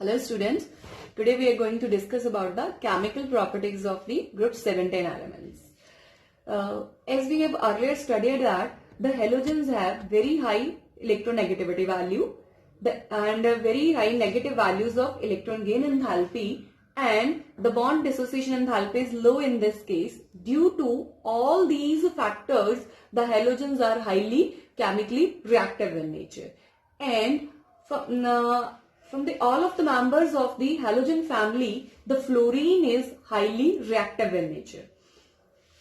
Hello students, today we are going to discuss about the chemical properties of the group 710 elements. As we have earlier studied that the halogens have very high electronegativity value and very high negative values of electron gain enthalpy, and the bond dissociation enthalpy is low in this case. Due to all these factors, the halogens are highly chemically reactive in nature, and from all of the members of the halogen family, the fluorine is highly reactive in nature.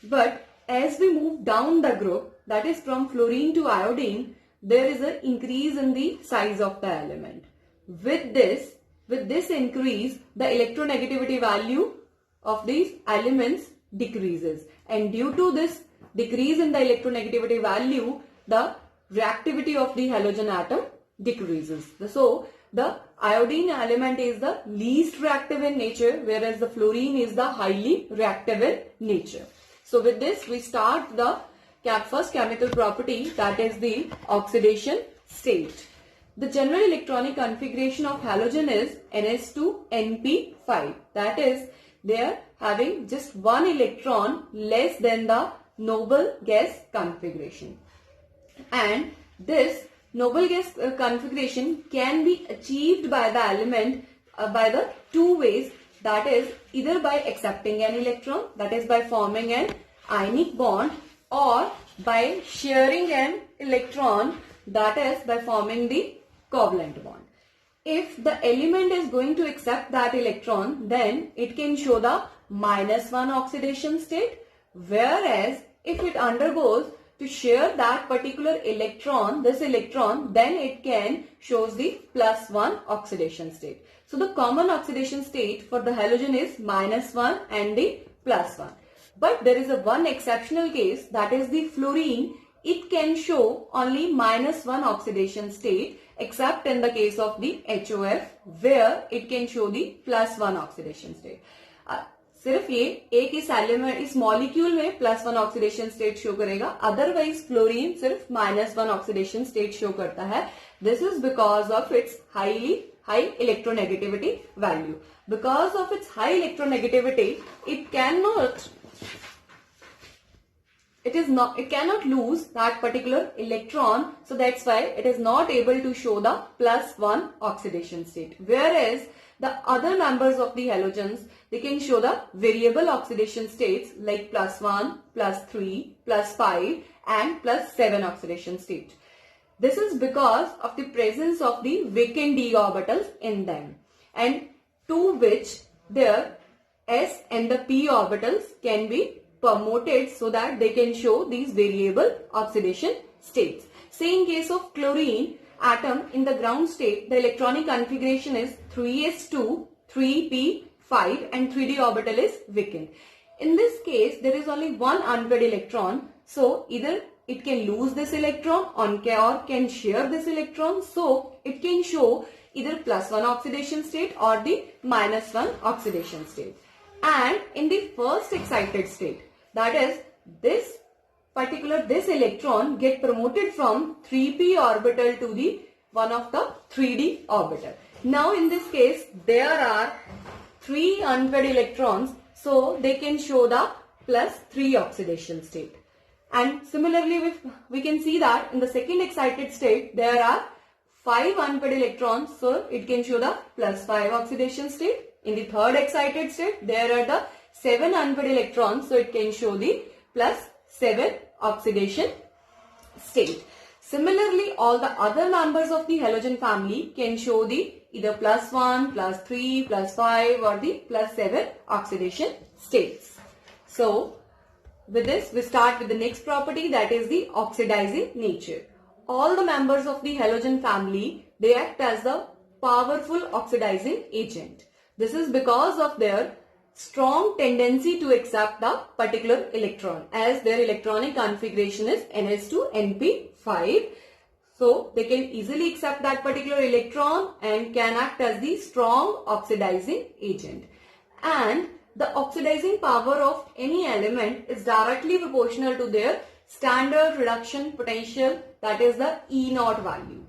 But as we move down the group, that is from fluorine to iodine, there is an increase in the size of the element. With this increase, the electronegativity value of these elements decreases, and due to this decrease in the electronegativity value, the reactivity of the halogen atom decreases. So the iodine element is the least reactive in nature, whereas the fluorine is the highly reactive in nature. So with this, we start the first chemical property, that is the oxidation state. The general electronic configuration of halogen is Ns2Np5. That is, they are having just one electron less than the noble gas configuration. And this noble gas configuration can be achieved by the element by the two ways, that is either by accepting an electron, that is by forming an ionic bond, or by sharing an electron, that is by forming the covalent bond. If the element is going to accept that electron, then it can show the -1 oxidation state, whereas if it undergoes to share that particular electron, this electron, then it can shows the +1 oxidation state. So the common oxidation state for the halogen is -1 and the +1. But there is a one exceptional case, that is the fluorine. It can show only -1 oxidation state, except in the case of the HOF, where it can show the +1 oxidation state. सिर्फ ये एक इस molecule में +1 oxidation state show करेगा, otherwise fluorine सिर्फ -1 oxidation state show करता है. This is because of its high electronegativity value. Because of its high electronegativity, it cannot lose that particular electron, so that's why it is not able to show the +1 oxidation state. Whereas the other members of the halogens, they can show the variable oxidation states like +1, +3, +5 and +7 oxidation state. This is because of the presence of the vacant d orbitals in them, and to which their s and the p orbitals can be promoted so that they can show these variable oxidation states. Say in case of chlorine atom, in the ground state, the electronic configuration is 3s2, 3p5 and 3d orbital is vacant. In this case, there is only one unpaired electron, so either it can lose this electron or can share this electron, so it can show either +1 oxidation state or the -1 oxidation state. And in the first excited state, that is this electron get promoted from 3p orbital to the one of the 3d orbital. Now in this case, there are 3 unpaired electrons, so they can show the +3 oxidation state. And similarly, we can see that in the second excited state, there are 5 unpaired electrons, so it can show the +5 oxidation state. In the third excited state, there are the 7 unpaired electrons, so it can show the +7 oxidation state. Similarly, all the other members of the halogen family can show the either +1, +3, +5 or the +7 oxidation states. So with this, we start with the next property, that is the oxidizing nature. All the members of the halogen family, they act as the powerful oxidizing agent. This is because of their strong tendency to accept the particular electron, as their electronic configuration is Ns2Np5. So they can easily accept that particular electron and can act as the strong oxidizing agent. And the oxidizing power of any element is directly proportional to their standard reduction potential, that is the E0 value.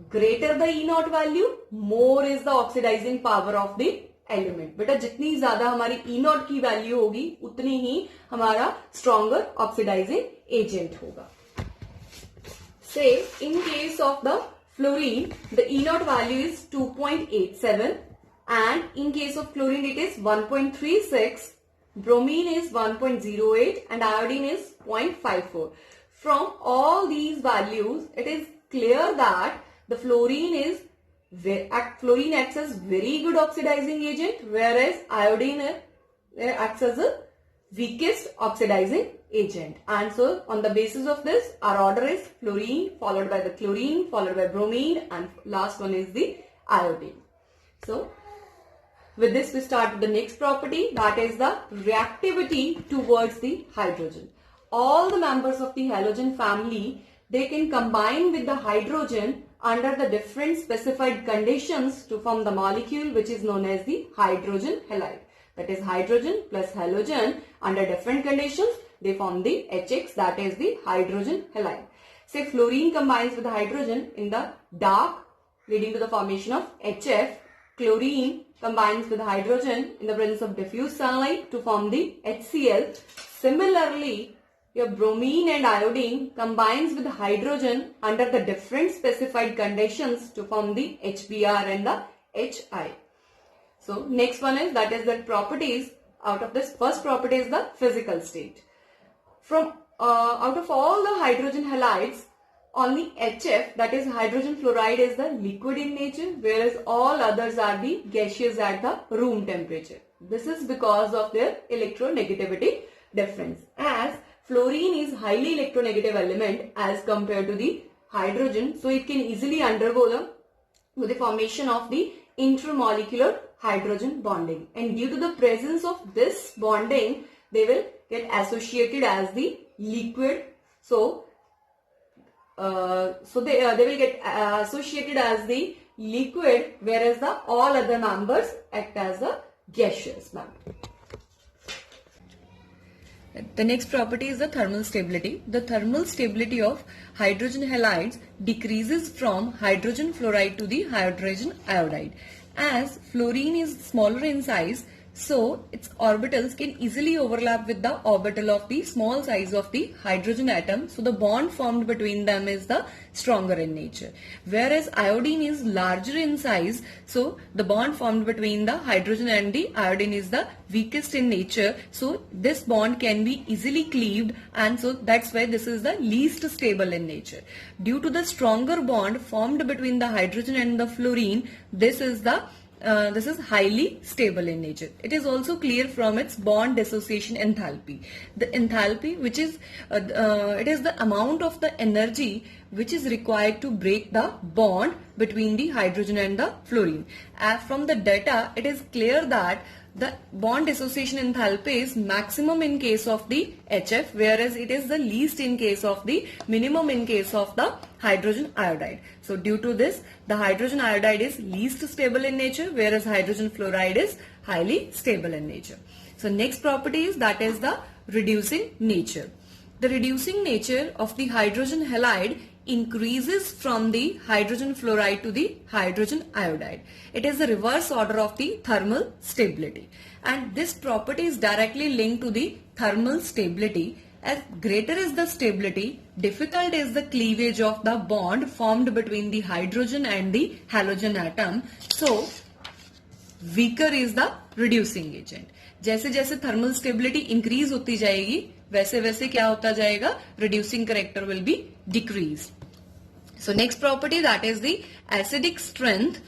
greater the E naught value, more is the oxidizing power of the element. बेटा जितनी ज्यादा हमारी E naught की value होगी उतनी ही हमारा stronger oxidizing agent होगा. Say in case of the fluorine, the E naught value is 2.87 and in case of chlorine it is 1.36, bromine is 1.08 and iodine is 0.54. From all these values, it is clear that the fluorine acts as very good oxidizing agent, whereas iodine acts as a weakest oxidizing agent. And so on the basis of this, our order is fluorine, followed by the chlorine, followed by bromine, and last one is the iodine. So with this we start with the next property, that is the reactivity towards the hydrogen. All the members of the halogen family, they can combine with the hydrogen under the different specified conditions to form the molecule which is known as the hydrogen halide. That is hydrogen plus halogen under different conditions, they form the HX, that is the hydrogen halide. Say fluorine combines with the hydrogen in the dark, leading to the formation of HF. Chlorine combines with hydrogen in the presence of diffuse sunlight to form the HCl. Similarly, your bromine and iodine combines with hydrogen under the different specified conditions to form the HBr and the HI. So next one is, that is the properties. Out of this, first property is the physical state. From out of all the hydrogen halides, only HF, that is hydrogen fluoride, is the liquid in nature, whereas all others are the gaseous at the room temperature. This is because of their electronegativity difference. As fluorine is highly electronegative element as compared to the hydrogen, so it can easily undergo the formation of the intermolecular hydrogen bonding, and due to the presence of this bonding, they will get associated as the liquid. So they will get associated as the liquid, whereas the all other members act as the gaseous member. The next property is the thermal stability. The thermal stability of hydrogen halides decreases from hydrogen fluoride to the hydrogen iodide. As fluorine is smaller in size, so its orbitals can easily overlap with the orbital of the small size of the hydrogen atom. So the bond formed between them is the stronger in nature. Whereas iodine is larger in size, so the bond formed between the hydrogen and the iodine is the weakest in nature. So this bond can be easily cleaved, and so that's why this is the least stable in nature. Due to the stronger bond formed between the hydrogen and the fluorine, this is highly stable in nature. It is also clear from its bond dissociation enthalpy. The enthalpy, which is it is the amount of the energy which is required to break the bond between the hydrogen and the fluorine. As from the data, it is clear that the bond dissociation enthalpy is maximum in case of the HF, whereas it is the least in case of the minimum in case of the hydrogen iodide. So due to this, the hydrogen iodide is least stable in nature, whereas hydrogen fluoride is highly stable in nature. So next property is, that is the reducing nature. The reducing nature of the hydrogen halide increases from the hydrogen fluoride to the hydrogen iodide. It is the reverse order of the thermal stability, and this property is directly linked to the thermal stability. As greater is the stability, difficult is the cleavage of the bond formed between the hydrogen and the halogen atom. So weaker is the reducing agent. जैसे जैसे thermal stability increase होती जाएगी, वैसे वैसे क्या होता जाएगा, reducing character will be decreased. So next property, that is the acidic strength.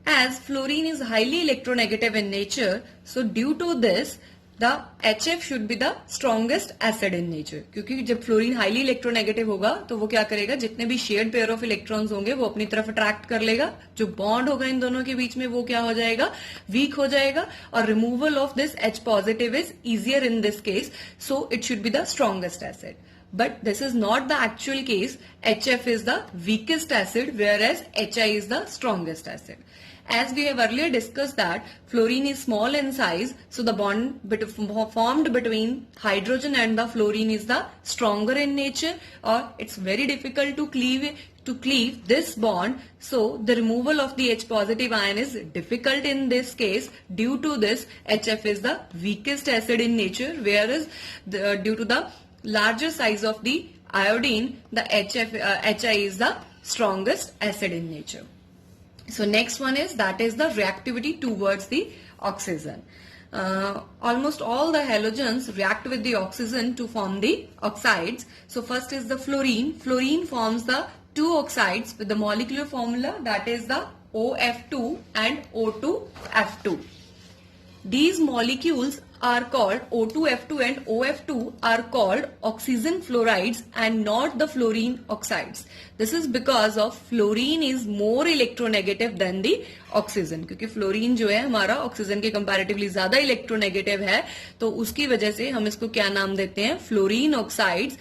As fluorine is highly electronegative in nature, so due to this, the HF should be the strongest acid in nature. क्योंकि जब fluorine highly electronegative होगा तो वो क्या करेगा, जितने भी shared pair of electrons होंगे वो अपनी तरफ अट्रैक्ट कर लेगा. जो बॉन्ड होगा इन दोनों के बीच में वो क्या हो जाएगा, वीक हो जाएगा, और removal of this H positive is easier in this case, so it should be the strongest acid. But this is not the actual case. HF is the weakest acid, whereas HI is the strongest acid. As we have earlier discussed that fluorine is small in size, so the bond formed between hydrogen and the fluorine is the stronger in nature, or it's very difficult to to cleave this bond. So the removal of the H positive ion is difficult in this case. Due to this, HF is the weakest acid in nature, whereas due to the larger size of the iodine, the HI is the strongest acid in nature. So next one is, that is the reactivity towards the oxygen. Almost all the halogens react with the oxygen to form the oxides. So first is the fluorine. Fluorine forms the two oxides with the molecular formula, that is the OF2 and O2F2. These molecules are called O2F2 and OF2 are called oxygen fluorides and not the fluorine oxides. This is because of fluorine is more electronegative than the oxygen. क्योंकि fluorine जो है हमारा oxygen के comparatively ज्यादा electronegative है, तो उसकी वजह से हम इसको क्या नाम देते हैं, फ्लोरीन ऑक्साइड्स.